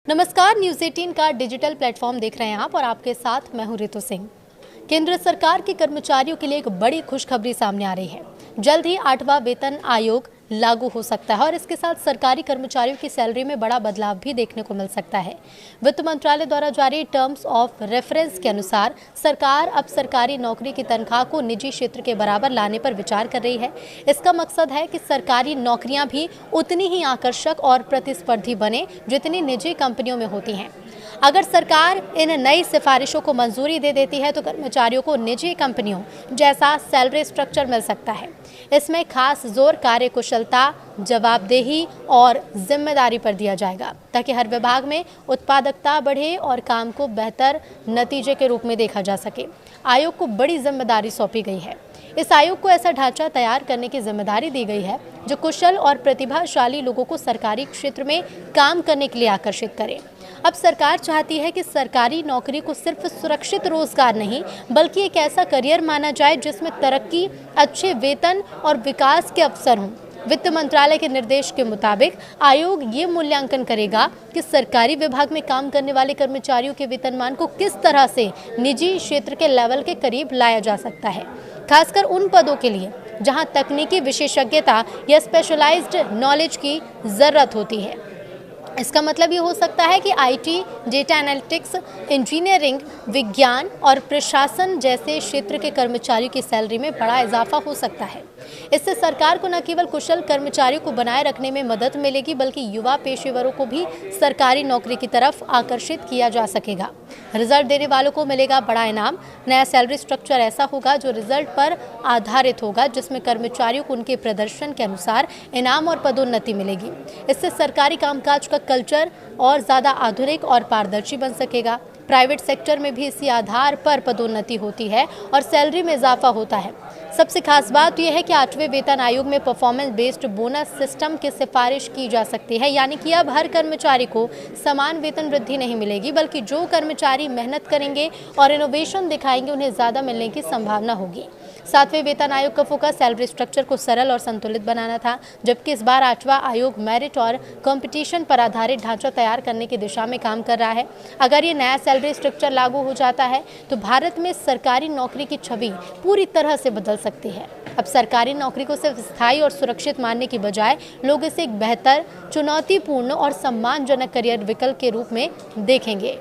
नमस्कार, न्यूज़ 18 का digital platform देख रहे हैं आप और आपके साथ मैं हूं रितु सिंह। केंद्र सरकार के कर्मचारियों के लिए एक बड़ी खुशखबरी सामने आ रही है। जल्द ही 8वां वेतन आयोग लागू हो सकता है और इसके साथ सरकारी कर्मचारियों की सैलरी में बड़ा बदलाव भी देखने को मिल सकता है। वित्त मंत्रालय द्वारा जारी टर्म्स ऑफ रेफरेंस के अनुसार सरकार अब सरकारी नौकरी की तनख्वाह को निजी क्षेत्र के बराबर लाने पर विचार कर रही है। इसका मकसद है कि सरकारी नौकरियां भी उतनी ही आकर्षक और प्रतिस्पर्धी बने जितनी निजी कंपनियों में होती हैं। अगर सरकार इन नई सिफारिशों को मंजूरी दे देती है तो कर्मचारियों को निजी कंपनियों जैसा सैलरी स्ट्रक्चर मिल सकता है। इसमें खास जोर कार्यकुशलता, जवाबदेही और जिम्मेदारी पर दिया जाएगा ताकि हर विभाग में उत्पादकता बढ़े और काम को बेहतर नतीजे के रूप में देखा जा सके। आयोग को बड़ी जिम्मेदारी सौंपी गई है। इस आयोग को ऐसा ढांचा तैयार करने की जिम्मेदारी दी गई है जो कुशल और प्रतिभाशाली लोगों को सरकारी क्षेत्र में काम करने के लिए आकर्षित करे। अब सरकार चाहती है कि सरकारी नौकरी को सिर्फ सुरक्षित रोजगार नहीं बल्कि एक ऐसा करियर माना जाए जिसमें तरक्की, अच्छे वेतन और विकास के अवसर हों। वित्त मंत्रालय के निर्देश के मुताबिक आयोग ये मूल्यांकन करेगा कि सरकारी विभाग में काम करने वाले कर्मचारियों के वेतनमान को किस तरह से निजी क्षेत्र के लेवल के करीब लाया जा सकता है, खासकर उन पदों के लिए जहां तकनीकी विशेषज्ञता या स्पेशलाइज्ड नॉलेज की जरूरत होती है। इसका मतलब ये हो सकता है कि आईटी, डेटा एनालिटिक्स, इंजीनियरिंग, विज्ञान और प्रशासन जैसे क्षेत्र के कर्मचारियों की सैलरी में बड़ा इजाफा हो सकता है। इससे सरकार को न केवल कुशल कर्मचारियों को बनाए रखने में मदद मिलेगी बल्कि युवा पेशेवरों को भी सरकारी नौकरी की तरफ आकर्षित किया जा सकेगा। रिजल्ट देने वालों को मिलेगा बड़ा इनाम। नया सैलरी स्ट्रक्चर ऐसा होगा जो रिजल्ट पर आधारित होगा, जिसमें कर्मचारियों को उनके प्रदर्शन के अनुसार इनाम और पदोन्नति मिलेगी। इससे सरकारी कामकाज का कल्चर और ज़्यादा आधुनिक और पारदर्शी बन सकेगा। प्राइवेट सेक्टर में भी इसी आधार पर पदोन्नति होती है और सैलरी में इजाफा होता है। सबसे खास बात यह है कि 8वें वेतन आयोग में परफॉर्मेंस बेस्ड बोनस सिस्टम की सिफारिश की जा सकती है, यानी कि अब हर कर्मचारी को समान वेतन वृद्धि नहीं मिलेगी बल्कि जो कर्मचारी मेहनत करेंगे और इनोवेशन दिखाएंगे उन्हें ज़्यादा मिलने की संभावना होगी। 7वें वेतन आयोग का फोकस सैलरी स्ट्रक्चर को सरल और संतुलित बनाना था, जबकि इस बार 8वां आयोग मेरिट और कंपटीशन पर आधारित ढांचा तैयार करने की दिशा में काम कर रहा है। अगर ये नया सैलरी स्ट्रक्चर लागू हो जाता है तो भारत में सरकारी नौकरी की छवि पूरी तरह से बदल सकती है। अब सरकारी नौकरी को सिर्फ स्थायी और सुरक्षित मानने की बजाय लोग इसे एक बेहतर, चुनौतीपूर्ण और सम्मानजनक करियर विकल्प के रूप में देखेंगे।